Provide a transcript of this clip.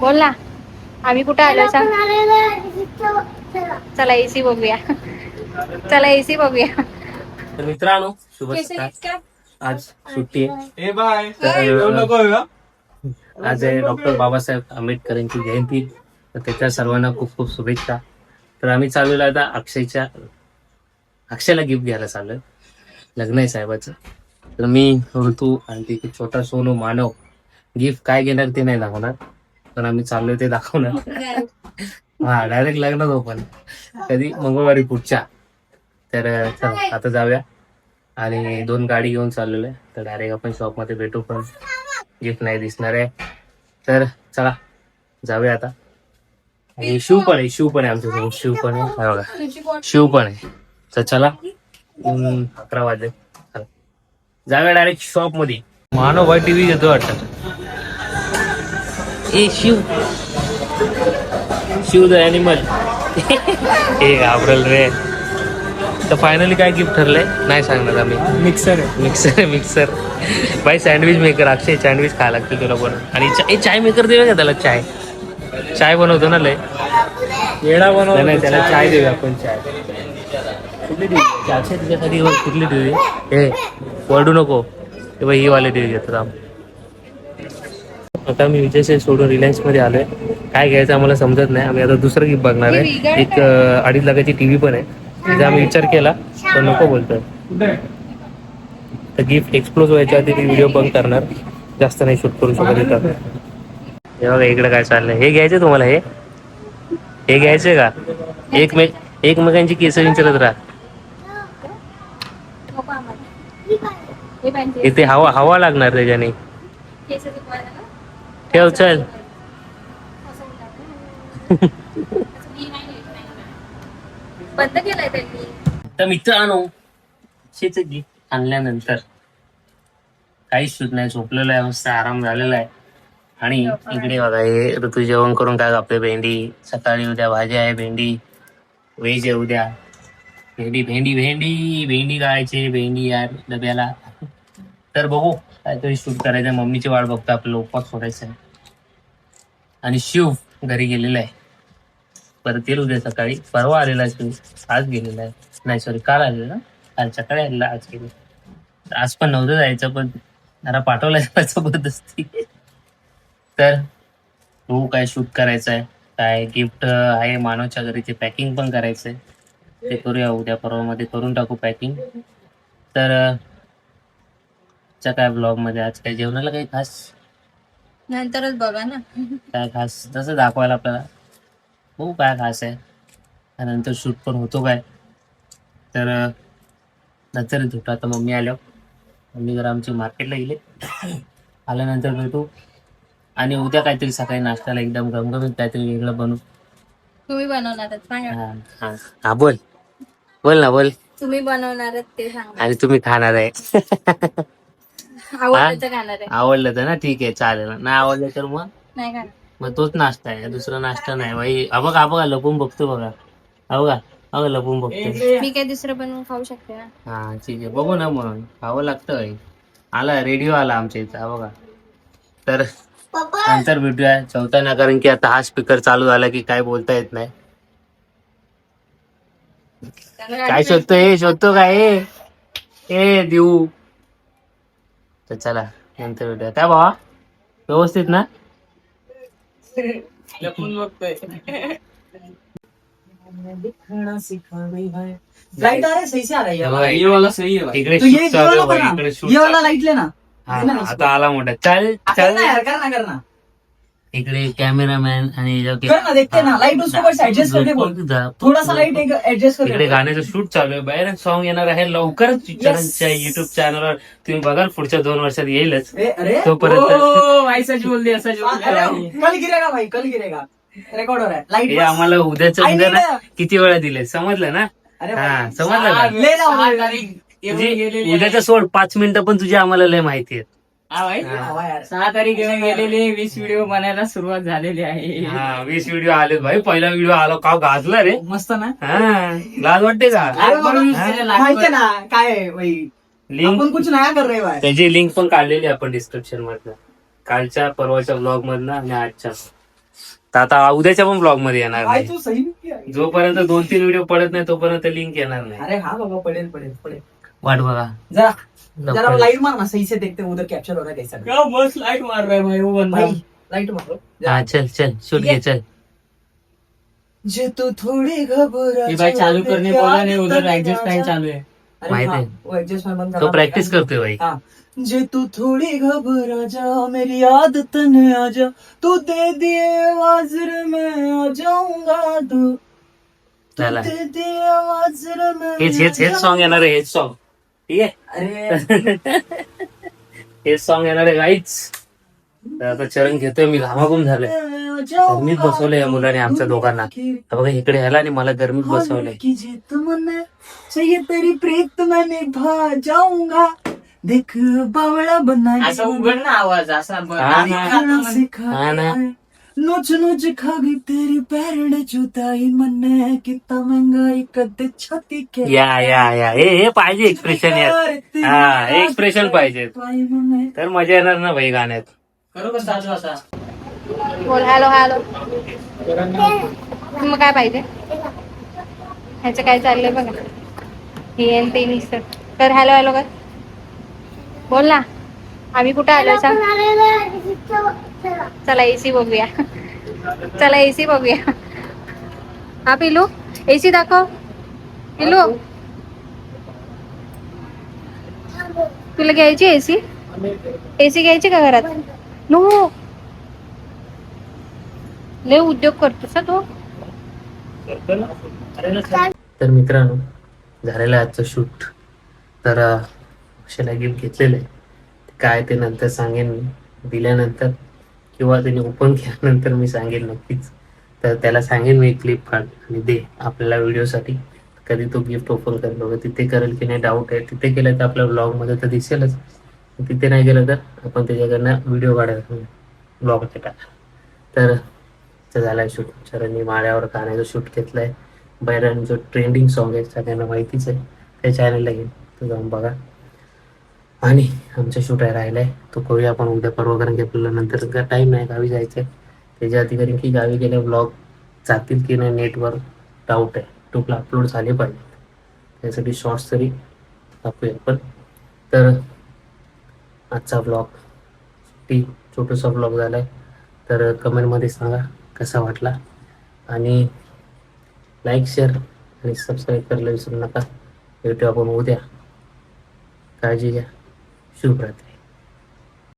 बोल ना. आम्ही कुठे आलोय सांग. चला एसी बघूया. चला एसी बघूया. तर मित्रांनो शुभ सकाळ. आज सुट्टी आहे. आज आहे डॉक्टर बाबासाहेब आंबेडकरांची जयंती. तर त्याच्या सर्वांना खूप खूप शुभेच्छा. तर आम्ही चाललेलो आता अक्षयला गिफ्ट घ्यायला चाललोय. लग्न आहे साहेबाचं. तर मी ऋतू आणि ती छोटा सोनू मानव गिफ्ट काय घेणार ते नाही दाखवणार, पण आम्ही चाललोय ते दाखवणार. हा डायरेक्ट लग्नच ओपन कधी मंगळवारी पुढच्या. तर चला आता जाऊया. आणि 2 गाडी घेऊन चाललेलो आहे. तर डायरेक्ट आपण शॉपमध्ये भेटू, पण गिफ्ट नाही दिसणार आहे. तर चला जाऊया आता. आणि शिव पण आहे आमच्यासोबत. शिव पण आहे. तर चला 11 वाजले. चला जाऊया डायरेक्ट शॉप मध्ये. मानव भाई टीव्ही घेतो वाटतं. ए शिव द ॲनिमल. हे घाबरल रे. तर फायनली काय गिफ्ट ठरलंय नाही सांगणार आम्ही. मिक्सर बाई. Sandwich maker. अक्षय सँडविच खायला लागतील तुला पण. आणि चाय मेकर देऊया का त्याला? चाय बनवतो ना लय येडा बनवतो. नाही त्याला चाय देऊया आपण. चाय कुठली देऊया? अक्षय तुझ्यासाठी कुठली देऊया? हे वरडू नको. ते बाई ही वाले देऊ घेतो आम. आता मी विजय सोडून रिलायन्स मध्ये आलोय. काय घ्यायचं आम्हाला समजत नाही. आम्ही आता दुसरं गिफ्ट बघणार आहे. एक 2.5 लाखाची टीव्ही पण आहे. तिचा आम्ही विचार केला पण नको बोलतोय. तर गिफ्ट एक्सप्लोज व्हायच्या आधी ती व्हिडिओ बंद करणार. जास्त नाही शूट करू शकत इथं. हे बघा इकडे काय चाललंय. हे घ्यायचंय तुम्हाला? हे घ्यायचंय का? एकमेकांची केस विचारत राहा. इथे हवा लागणार त्याच्याने. ठेव चल. बंद केलाय त्यांनी. तर मित्रांनो शेच गिफ्ट आणल्यानंतर काहीच शूट नाही. झोपलेलं आहे. मस्त आराम झालेला आहे. आणि इकडे बघा हे ऋतू जेवण करून काय आपले भेंडी. सकाळी उद्या भाजी आहे. भेंडी व्हेज आहे उद्या. भेंडी गाळायची. भेंडी यार डब्याला. तर बघू काहीतरी शूट करायचं. मम्मीची वाट बघतो. आपल्याला उपवास सोडायचा आहे. आणि शिव घरी गेलेला आहे. परत येईल उद्या सकाळी. परवा आलेला शिव. आज गेलेला आहे. नाही सॉरी काल आलेला. काल सकाळी आलेला. आज गेले. आज पण नव्हतं जायचं पण जरा पाठवलाय जबरदस्ती. तर तू काय शूट करायचं आहे? काय गिफ्ट आहे मानवच्या घरी ते पॅकिंग पण करायचंय. ते करूया उद्या परवा मध्ये करून टाकू पॅकिंग. तर काय ब्लॉग मध्ये आज काय जेवणाला काही खास? नंतरच बघा ना. काय खास तसं दाखवायला आपल्याला. हो काय खास आहे. त्यानंतर शूट पण होतो काय. तर नंतर भेटू. आता मम्मी मम्मी जरा आमची मार्केटला गेले. आल्यानंतर भेटू. आणि उद्या काहीतरी सकाळी नाश्त्याला एकदम गमगमीत काहीतरी वेगळं बनवू. तुम्ही बनवणार सांगा. हा बोल ना बोल. तुम्ही बनवणार ते सांगा. आणि तुम्ही खाणार आहे. आवडलं तर खाणार आहे. आवडलं तर ना ठीक आहे चालेल. नाही आवडलं तर मग नाही खाणार. मग तोच नाश्ता आहे. दुसरा नाश्ता नाही बाई. बघा लपून बघतो. बघा लपून बघतो. मी काय दुसरं बनवून खाऊ शकते ना. हा ठीक आहे बघू ना. मग खावं लागतं. आला रेडिओ आला आमच्या इथं. बघा. तर नंतर भेटूया जेवताना. कारण की आता हा स्पीकर चालू झाला की काय बोलता येत नाही. काय शोधतो काय ए देऊ. तर चला नंतर भेटूया. काय भावा व्यवस्थित ना? बघतोय. लाइट आ रहा है सही से आ रहा है ये वाला सही है भाई. इकडे तो ये shoot चालू आहे वाला बघ, इकडे shoot ये वाला चालू लाइट लेना आहे. हा, आता आला मोठा. चल करना यार करना इकडे कॅमेरामॅन आणि करना देखते ना लाइट उसको बस एडजस्ट करके बोल थोड़ा सा लाइट एडजस्ट इकडे करके गाण्याचं शूट चालू आहे. बाहेर सॉन्ग येणार आहे लवकरच. पिक्चरांच्या युट्यूब चॅनलवर तुम्ही बघाल. पुढच्या 2 वर्षात येईलच. अरे तोपर्यंत ओ भाई सच बोल दिया सच बोल दिया भाई. कल गिरेगा भाई कल गिरेगा रिकॉर्ड हो रहा है हे लाइट आम्हाला उद्याच्या आई उद्या नाही ना किती वेळा दिले समजलं ना? अरे हा समजलं का? ले ना 6 तारीख येऊन म्हणजे गेलेली उद्याच्या सोड 5 मिनिटं पण तुझी आम्हाला लय माहिती आहेत. हा भाई हवा यार 6 तारीख येऊन गेलेली. 20 व्हिडिओ बनायला सुरुवात झालेली आहे. हा 20 व्हिडिओ आले भाई. पहिला व्हिडिओ आला का गाजला रे. मस्त ना हा लाज वाटते का? अरे बाबा, हा? माहिती ना काय आहे भाई लिंक आपण कुछ नया कर रहे हैं भाई. त्याची लिंक पण काढलेली आपण डिस्क्रिप्शन मधनं. कालच्या परवाच्या ब्लॉग मधनं आणि आजच्या. तर आता उद्याच्या पण ब्लॉग मध्ये येणार भाई नाही. तू सही नहीं किया. जोपर्यंत 2-3 व्हिडिओ पडत नाही तोपर्यंत लिंक येणार नाही. अरे हाँ बाबा पडेल पडेल पडेल. वाट बघा. जरा जरा लवकर. लाइट मारना सही से देखते हैं उधर कैप्चर हो रहा है कैसा. क्या मस्त लाइट मार रहा है भाई वो बंदा. भाई लाइट मारो. हा चल चल शूट घे चल. जे तू थोड़ी घबरा. ये भाई चालू करने बोला नहीं उधर एडजस्ट टाइम चालू है. अरे माहित हाँ, आहे. वो एडजस्ट में बंद तो करना प्रॅक्टिस पड़ेगा. करतोय भाई. हाँ. जे तू थोड़ी घबरा जा मेरी आदत ने आ जा तू दे दिए आवाज रे मैं आ जाऊंगा तू झाला. दे दिए आवाज रे मैं हेच सॉन्ग येणार आहे. हेच सॉन्ग ठीक आहे. अरे हेच सॉन्ग येणार आहे गाईच. तर आता चरण घेतोय मी. घामाघूम झालोय. गरमीत बसवलंय या मुलाने आमच्या दोघांना. तर बघा इकडे यायला आणि मला गरमीत बसवलंय. की जीत मन चाहिए तेरी प्रीत मैं निभा जाऊंगा देख बावळा बना असा उघड ना आवाज असा हा ना. हा ना. नोच नोच खा गई तेरी पैरड़ जुदाई मन कितना महंगाई कद छाती के या हे पाहिजे एक्सप्रेशन यार. हा एक्सप्रेशन पाहिजे तर मजा येणार ना भाई गाण्यात. करू का चालू असा. बोल हॅलो हॅलो. मग काय पाहिजे ह्याचं काय चाललंय बघा. हे आणि ते निसत कर. हॅलो हॅलो कर. बोल ना. आम्ही कुठे आलोय सांग. चला एसी बघूया. चला एसी बघूया. हा पिलू एसी दाखव. पिलू तुला घ्यायची एसी. एसी घ्यायची का घरात. नो लय उद्योग करतोस हा तू. तर मित्रांनो झालेलं आहे आजचं शूट. तर अक्षयला गिफ्ट घेतलेलं आहे. काय ते नंतर सांगेन मी दिल्यानंतर किंवा त्याने ओपन केल्यानंतर मी सांगेन नक्कीच. तर त्याला सांगेन मी क्लिप काढ आणि दे आपल्याला व्हिडिओसाठी. कधी तो गिफ्ट ओपन करेल वगैरे तिथे करेल की नाही डाऊट आहे. तिथे केलं तर आपल्या ब्लॉगमध्ये तर दिसेलच. तिथे नाही गेलं तर आपण त्याच्याकडनं व्हिडिओ काढायला ब्लॉगमध्ये टाका. तर झालाय शूट. चरणनी माळ्यावर गाण्याचं शूट घेतलंय. बैरण जो ट्रेंडिंग सॉन्ग आहे सगळ्यांना माहितीच आहे. त्या चॅनलला घेऊन तो जाऊन बघा. आणि आमचं शूट आहे राहिलाय तो करूया आपण उद्या परवा. कारण की आपल्याला नंतर टाईम नाही गावी जायचं आहे. त्याच्या आधी कारण की गावी गेल्या ब्लॉग जातील की नाही नेटवर डाऊट आहे. टूपला अपलोड झाले पाहिजे त्यासाठी शॉर्ट्स तरी टाकूया आपण. तर आजचा ब्लॉग छोटासा ब्लॉग झाला आहे. तर कमेंटमध्ये सांगा कसा वाटला आणि लाईक शेअर आणि सबस्क्राईब करायला विसरू नका. भेटू आपण उद्या. काळजी घ्या. शुभरात्री.